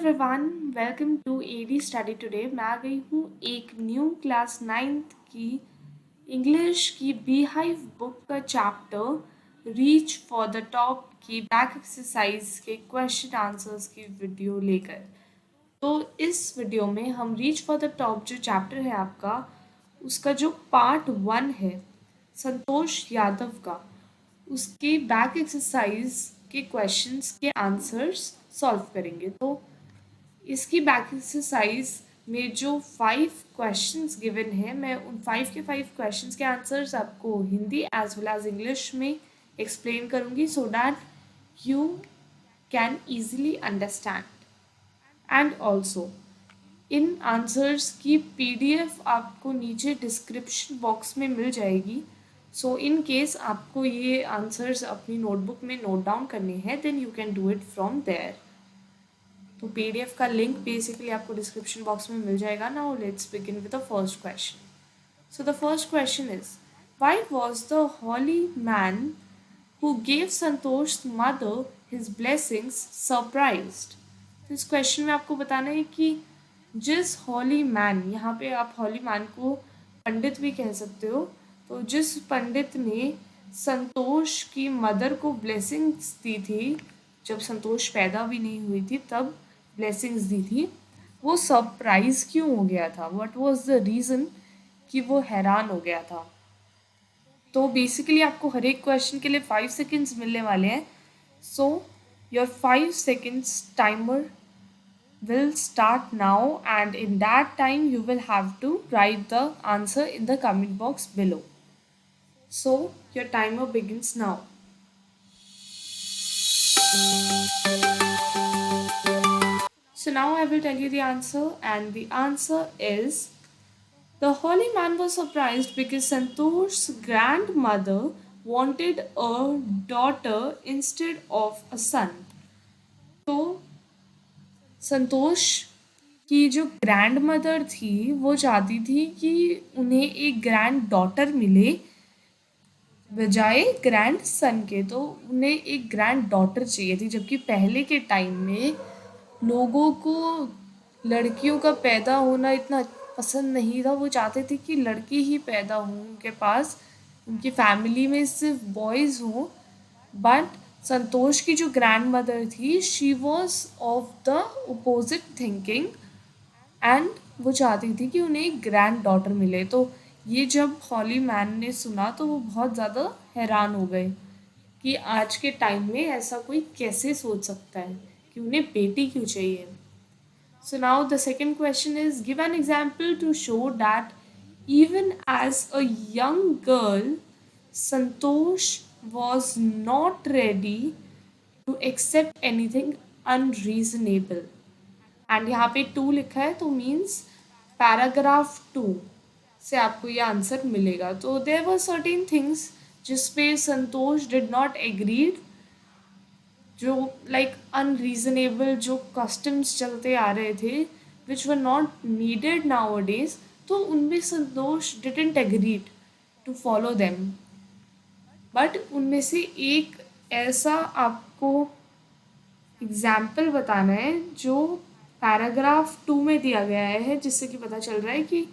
Everyone, welcome to AD study today. मैं आ गई हूँ एक न्यू क्लास 9th की इंग्लिश की बीहाइव बुक का chapter reach for the top की बैक एक्सरसाइज के क्वेश्चन आंसर्स की वीडियो लेकर। तो इस वीडियो में हम रीच फॉर द टॉप जो चैप्टर है आपका, उसका जो पार्ट 1 है संतोष यादव का, उसके बैक एक्सरसाइज के क्वेश्चंस के आंसर्स सॉल्व करेंगे। तो इसकी बैक एक्सरसाइज में जो 5 क्वेश्चंस गिवन है, मैं उन 5 के 5 क्वेश्चंस के आंसर्स आपको Hindi as well as English में एक्सप्लेन करूँगी so that you can easily understand. And also इन आंसर्स की पीडीएफ आपको नीचे डिस्क्रिप्शन बॉक्स में मिल जाएगी। सो इन केस आपको ये आंसर्स अपनी नोटबुक में नोट डाउन करने हैं, then you can do it from there. तो पीडीएफ का लिंक बेसिकली आपको डिस्क्रिप्शन बॉक्स में मिल जाएगा। Now let's begin with the first question. So the first question is, why was the holy man who gave Santosh mother his blessings surprised? तो इस question में आपको बताना है कि जिस हॉली मैन, यहाँ पे आप हॉली मैन को पंडित भी कह सकते हो, तो जिस पंडित ने संतोष की मदर को ब्लेसिंग्स दी थी, जब संतोष पैदा भी नहीं हुई थी तब ब्लेसिंग्स दी थी, वो सरप्राइज क्यों हो गया था? व्हाट वाज द रीज़न कि वो हैरान हो गया था? तो बेसिकली आपको हर एक क्वेश्चन के लिए 5 सेकेंड्स मिलने वाले हैं। So your 5 seconds timer will start now, and in that time you will have to write the answer in the comment box below. So your timer begins now. So now I will tell you the answer, and the answer is, the holy man was surprised because Santosh's grandmother wanted a daughter instead of a son. तो संतोष की जो grand mother थी वो चाहती थी कि उन्हें एक ग्रैंड डॉटर मिले बजाय ग्रैंड सन के। तो उन्हें एक ग्रैंड डॉटर चाहिए थी, जबकि पहले के टाइम में लोगों को लड़कियों का पैदा होना इतना पसंद नहीं था। वो चाहते थे कि लड़की ही पैदा हो उनके पास, उनकी फैमिली में सिर्फ बॉयज़ हों। बट संतोष की जो ग्रैंड मदर थी, she was of the opposite thinking, and वो चाहती थी कि उन्हें एक ग्रैंड डॉटर मिले। तो ये जब हॉली मैन ने सुना तो वो बहुत ज़्यादा हैरान हो गए कि आज के टाइम में ऐसा कोई कैसे सोच सकता है कि उन्हें बेटी क्यों चाहिए। So now the second question is, give an example to show that even as a young girl, Santosh was not ready to accept anything unreasonable. And यहाँ पे 2 लिखा है, तो मीन्स पैराग्राफ 2 से आपको ये आंसर मिलेगा। तो देयर वर सर्टेन थिंग्स जिस पे संतोष डिड नॉट एग्रीड, जो लाइक अनरीजनेबल जो कस्टम्स चलते आ रहे थे which were not needed nowadays, तो उनमें Santosh didn't agreed to follow them. But उनमें से एक ऐसा आपको एग्जाम्पल बताना है जो पैराग्राफ 2 में दिया गया है, जिससे कि पता चल रहा है कि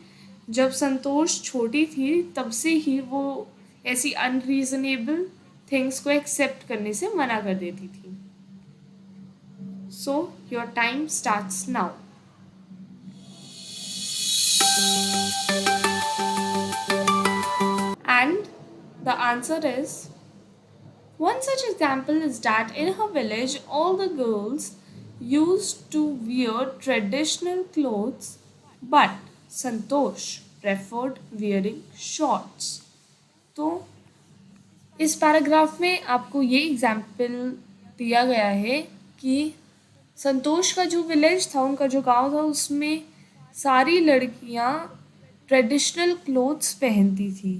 जब संतोष छोटी थी तब से ही वो ऐसी अनरीजनेबल थिंग्स को एक्सेप्ट करने से मना कर देती थी। So your time starts now. And the answer is, one such example is that in her village all the girls used to wear traditional clothes, but Santosh preferred wearing shorts. तो इस paragraph में आपको ये example दिया गया है कि संतोष का जो विलेज था, उनका जो गांव था, उसमें सारी लड़कियां ट्रेडिशनल क्लोथ्स पहनती थी,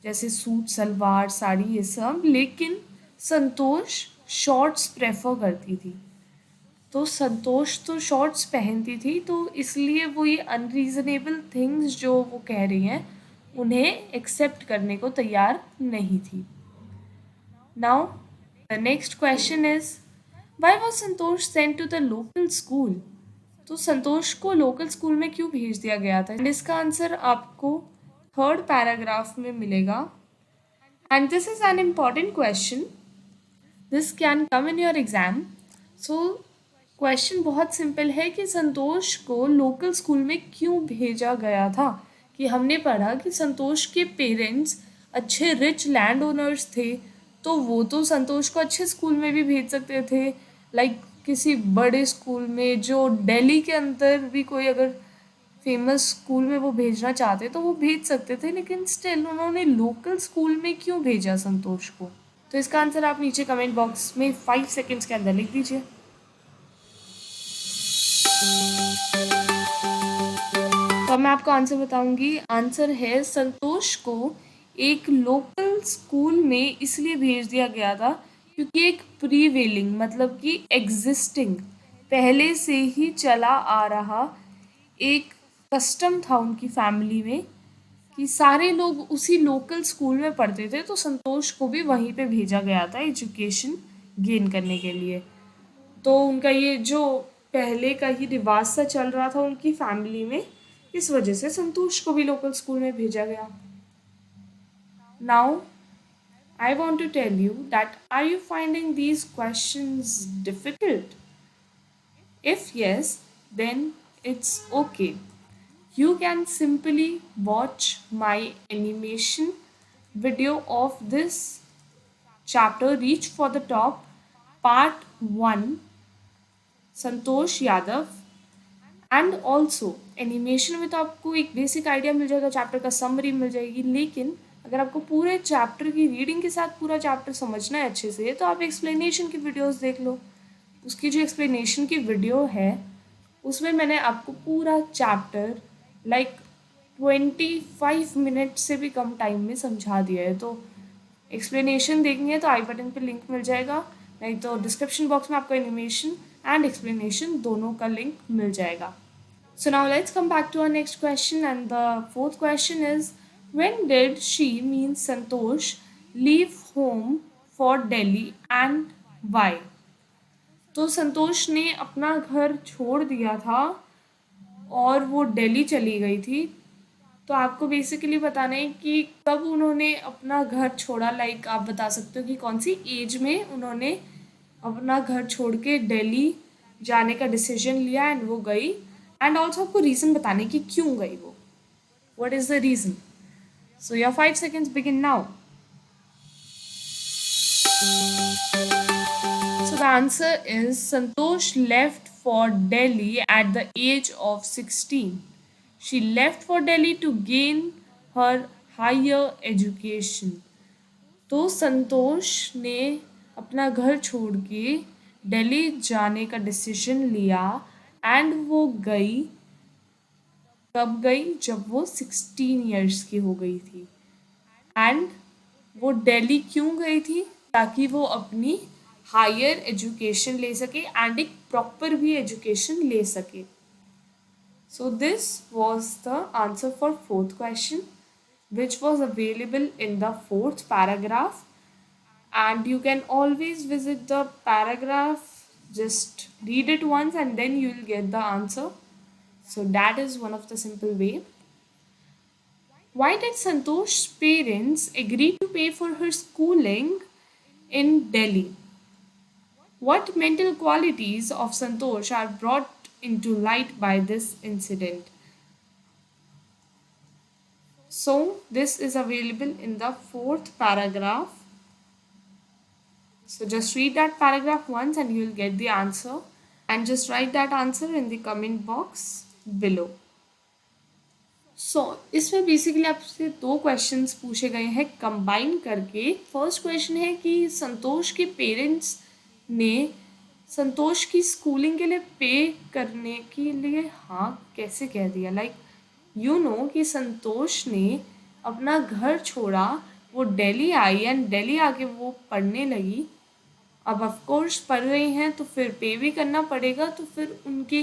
जैसे सूट सलवार साड़ी ये सब, लेकिन संतोष शॉर्ट्स प्रेफर करती थी। तो संतोष तो शॉर्ट्स पहनती थी, तो इसलिए वो ये अनरीजनेबल थिंग्स जो वो कह रही हैं उन्हें एक्सेप्ट करने को तैयार नहीं थी। Now the next question is, why was Santosh sent to the local school? तो संतोष को लोकल स्कूल में क्यों भेज दिया गया था? इसका आंसर आपको थर्ड पैराग्राफ में मिलेगा। And this is an important question, this can come in your exam. So question बहुत सिंपल है कि संतोष को लोकल स्कूल में क्यों भेजा गया था। कि हमने पढ़ा कि संतोष के पेरेंट्स अच्छे रिच लैंड ओनर्स थे, तो वो तो संतोष को अच्छे स्कूल में भी भेज सकते थे, लाइक किसी बड़े स्कूल में जो दिल्ली के अंदर भी कोई अगर फेमस स्कूल में वो भेजना चाहते तो वो भेज सकते थे, लेकिन स्टिल उन्होंने लोकल स्कूल में क्यों भेजा संतोष को? तो इसका आंसर आप नीचे कमेंट बॉक्स में 5 सेकेंड्स के अंदर लिख दीजिए। तो अब मैं आपको आंसर बताऊंगी। आंसर है संतोष को एक लोकल स्कूल में इसलिए भेज दिया गया था क्योंकि एक प्रीवेलिंग मतलब कि एग्जिस्टिंग पहले से ही चला आ रहा एक कस्टम था उनकी फैमिली में कि सारे लोग उसी लोकल स्कूल में पढ़ते थे, तो संतोष को भी वहीं पे भेजा गया था एजुकेशन गेन करने के लिए। तो उनका ये जो पहले का ही रिवाज सा चल रहा था उनकी फैमिली में, इस वजह से संतोष को भी लोकल स्कूल में भेजा गया। Now I want to tell you that are you finding these questions difficult? If yes, then it's okay. You can simply watch my animation video of this chapter Reach for the Top part 1 Santosh Yadav. And also animation में तो आपको एक basic idea मिल जाएगा, chapter का summary मिल जाएगी, लेकिन अगर आपको पूरे चैप्टर की रीडिंग के साथ पूरा चैप्टर समझना है अच्छे से तो आप एक्सप्लेनेशन की वीडियोस देख लो। उसकी जो एक्सप्लेनेशन की वीडियो है उसमें मैंने आपको पूरा चैप्टर लाइक 25 मिनट से भी कम टाइम में समझा दिया है। तो एक्सप्लेनेशन देखनी है तो आई बटन पे लिंक मिल जाएगा, नहीं तो डिस्क्रिप्शन बॉक्स में आपको एनिमेशन एंड एक्सप्लेनेशन दोनों का लिंक मिल जाएगा। So now let's come back to our next question, and the fourth question is, when did she, means Santosh, leave home for Delhi and why? तो संतोष ने अपना घर छोड़ दिया था और वो दिल्ली चली गई थी। तो आपको बेसिकली बताना है कि कब उन्होंने अपना घर छोड़ा, लाइक आप बता सकते हो कि कौन सी एज में उन्होंने अपना घर छोड़ के दिल्ली जाने का डिसीजन लिया एंड वो गई, एंड ऑल्सो आपको रीज़न बताने कि क्यों गई वो, what is the reason. So your 5 seconds begin now. So the answer is Santosh left for Delhi at the age of 16. She left for Delhi to gain her higher education. तो संतोष ने अपना घर छोड़ के दिल्ली जाने का डिसीजन लिया and वो गई, कब गई? जब वो 16 ईयर्स की हो गई थी। एंड वो दिल्ली क्यों गई थी? ताकि वो अपनी हायर एजुकेशन ले सके एंड एक प्रॉपर भी एजुकेशन ले सके। So this was the answer for fourth question which was available in the fourth paragraph, and you can always visit the paragraph, just read it once and then you will get the answer. So that is one of the simple way. Why did Santosh's parents agree to pay for her schooling in Delhi? What mental qualities of Santosh are brought into light by this incident? So this is available in the fourth paragraph. So just read that paragraph once and you will get the answer, and just write that answer in the comment box below. So इसमें basically आपसे 2 questions पूछे गए हैं combine करके। First question है कि संतोष के parents ने संतोष की स्कूलिंग के लिए पे करने के लिए हाँ कैसे कह दिया, लाइक यू नो कि संतोष ने अपना घर छोड़ा, वो दिल्ली आई एंड दिल्ली आके वो पढ़ने लगी। अब ऑफ कोर्स पढ़ रही हैं तो फिर पे भी करना पड़ेगा, तो फिर उनके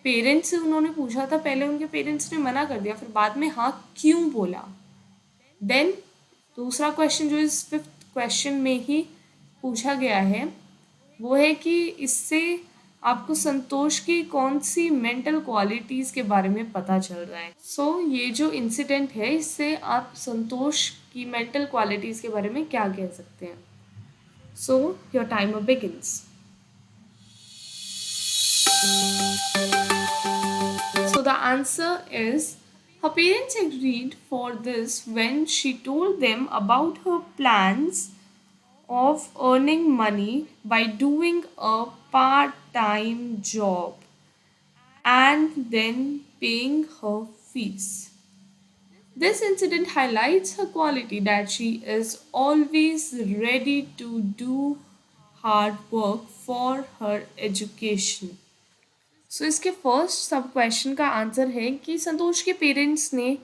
पेरेंट्स से उन्होंने पूछा था, पहले उनके पेरेंट्स ने मना कर दिया, फिर बाद में हाँ क्यों बोला। देन दूसरा क्वेश्चन जो इस 5th क्वेश्चन में ही पूछा गया है वो है कि इससे आपको संतोष की कौन सी मेंटल क्वालिटीज़ के बारे में पता चल रहा है। ये जो इंसिडेंट है इससे आप संतोष की मेंटल क्वालिटीज़ के बारे में क्या कह सकते हैं। Your timer begins. The answer is her parents agreed for this when she told them about her plans of earning money by doing a part-time job and then paying her fees. This incident highlights her quality that she is always ready to do hard work for her education. इसके first सब question का answer है कि संतोष के parents ने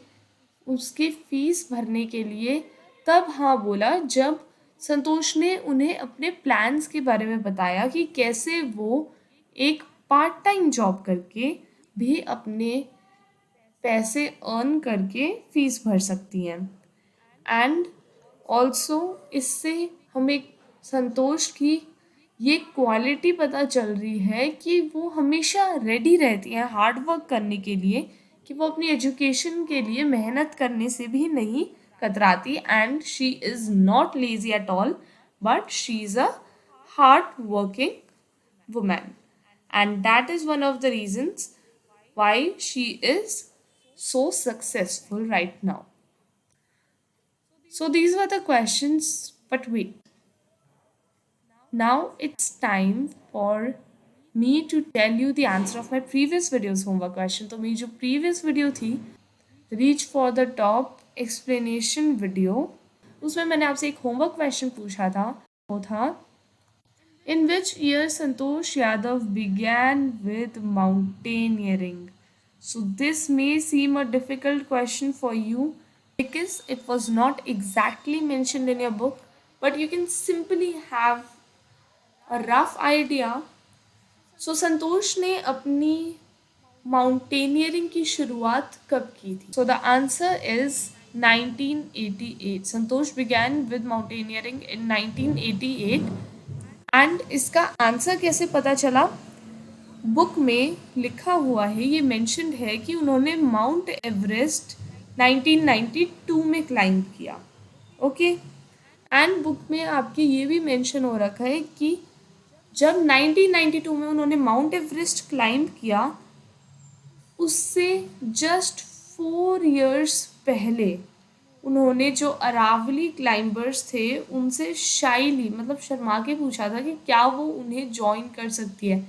उसकी fees भरने के लिए तब हाँ बोला जब संतोष ने उन्हें अपने प्लान्स के बारे में बताया कि कैसे वो एक पार्ट टाइम जॉब करके भी अपने पैसे अर्न करके फीस भर सकती हैं। एंड ऑल्सो इससे हमें संतोष की ये क्वालिटी पता चल रही है कि वो हमेशा रेडी रहती हैं हार्ड वर्क करने के लिए, कि वो अपनी एजुकेशन के लिए मेहनत करने से भी नहीं कतराती। And she is not lazy at all but she is a hard working women and that is one of the reasons why she is so successful right now. So these were the questions, but wait. Now it's time for me to tell you the answer of my previous video's homework question. तो मेरी जो previous video थी Reach for the Top explanation video, उसमें मैंने आपसे एक homework question पूछा था, वो था In which year Santosh Yadav began with mountaineering? So this may seem a difficult question for you because it was not exactly mentioned in your book, but you can simply have a rough idea. So संतोष ने अपनी mountaineering की शुरुआत कब की थी? So the answer is 1988. Santosh began with mountaineering in 1988. And इसका answer कैसे पता चला? बुक में लिखा हुआ है, ये मेंशन्ड है कि उन्होंने माउंट एवरेस्ट 1992 में क्लाइंब किया। ओके, एंड बुक में आपके ये भी मेंशन हो रखा है कि जब 1992 में उन्होंने माउंट एवरेस्ट क्लाइंब किया, उससे जस्ट 4 years पहले उन्होंने जो अरावली क्लाइंबर्स थे उनसे शाइली मतलब शर्मा के पूछा था कि क्या वो उन्हें ज्वाइन कर सकती है।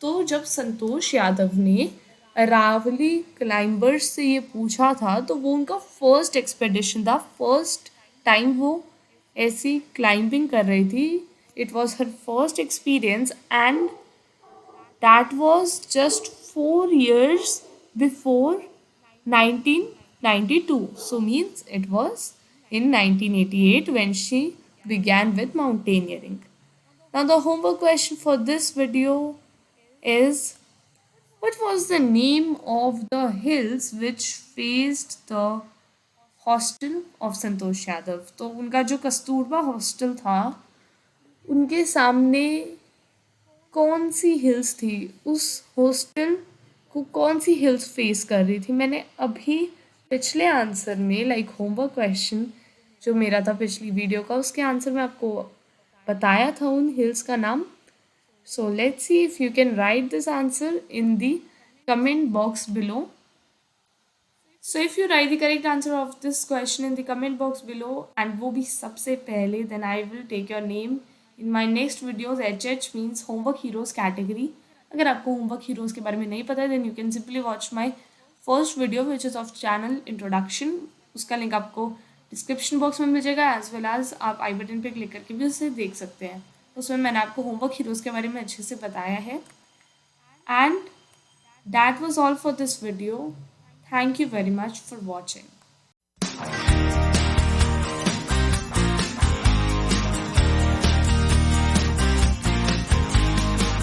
तो जब संतोष यादव ने अरावली क्लाइंबर्स से ये पूछा था तो वो उनका फर्स्ट एक्सपेडिशन था, फर्स्ट टाइम वो ऐसी क्लाइंबिंग कर रही थी। It was her first experience and that was just 4 years before 1992. So means it was in 1988 when she began with mountaineering. Now the homework question for this video is, what was the name of the hills which faced the hostel of Santosh Yadav? तो उनका जो Kasturba hostel था उनके सामने कौन सी hills थी, उस hostel को कौन सी हिल्स फेस कर रही थी? मैंने अभी पिछले आंसर में होमवर्क क्वेश्चन जो मेरा था पिछली वीडियो का, उसके आंसर में आपको बताया था उन हिल्स का नाम। So let's see if you can write this answer in the comment box below. So if you write the correct answer of this question in the comment box below and वो भी सबसे पहले, then I will take your name in my next videos. HH means homework heroes category. अगर आपको homework heroes के बारे में नहीं पता है then you can simply watch my first video which is of channel introduction. उसका लिंक आपको डिस्क्रिप्शन बॉक्स में मिल जाएगा, एज वेल एज आप आई बटन पे क्लिक करके भी उसे देख सकते हैं। उसमें मैंने आपको होमवर्क हीरोज़ के बारे में अच्छे से बताया है। And that was all for this video. Thank you very much for watching.